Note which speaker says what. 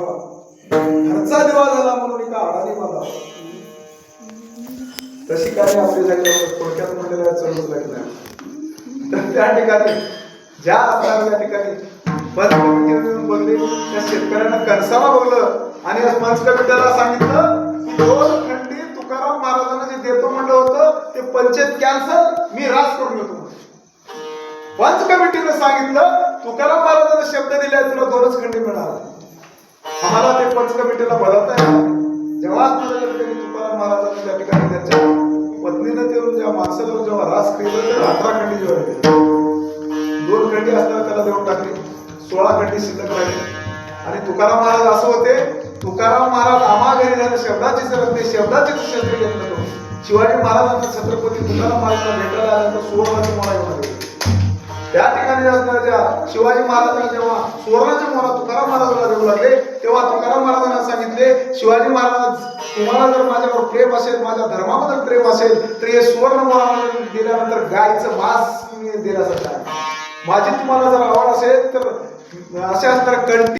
Speaker 1: बाबा घरचा दिवा झाला म्हणून एका आडाने मला तशी काय आपली जागी थोडक्यात म्हणलेल्या चढूच लागल्या. तर त्या ठिकाणी ज्या असणार त्या ठिकाणी पंचकमिटी बोलले त्या शेतकऱ्यांना कणसाला बोललं आणि पंचकमिटीला सांगितलं की 2 खंडी तुकाराम महाराजांना जे देतो म्हणलं होतं ते पंचायत कॅन्सल, मी रास करून घेतो. पंचकमिटीनं सांगितलं तुकाराम महाराजांना शब्द दिले तुला 2च खंडी मिळणार. आम्हाला ते पंचकमिटीला बोलवता येईल. जेव्हा तुकाराम महाराजांनी त्या ठिकाणी त्यांच्या पत्नीनं देऊन ज्या माणसाला जेव्हा रास केलं तर 18 खंडी जेव्हा केली, 2 खंडी असताना त्याला देऊन टाकली, 16 खंडी शिल्लक राहिली. आणि तुकाराम महाराज असं होते, तुकाराम महाराज आम्हा घरी झालं शब्दाची सरत नाही, शब्दाची शस्त्र घेतलं तो. शिवाजी महाराजांना छत्रपती तुकाराम महाराजांना भेटायला आल्यानंतर सुवर्णाची मोहरा घेऊन आले. त्या ठिकाणी असणाऱ्या शिवाजी महाराजांना जेव्हा सुवर्णाची मोहरा तुकाराम महाराजांना देऊ लागले तेव्हा तुकाराम महाराजांना सांगितले शिवाजी महाराज तुम्हाला जर माझ्यावर प्रेम असेल, माझ्या धर्माबद्दल प्रेम असेल तर हे सुवर्ण मोहरा दिल्यानंतर गायचं मांस मी दिल्यासारखं आहे. माझी तुम्हाला जर आवड असेल तर असे असणार कंटी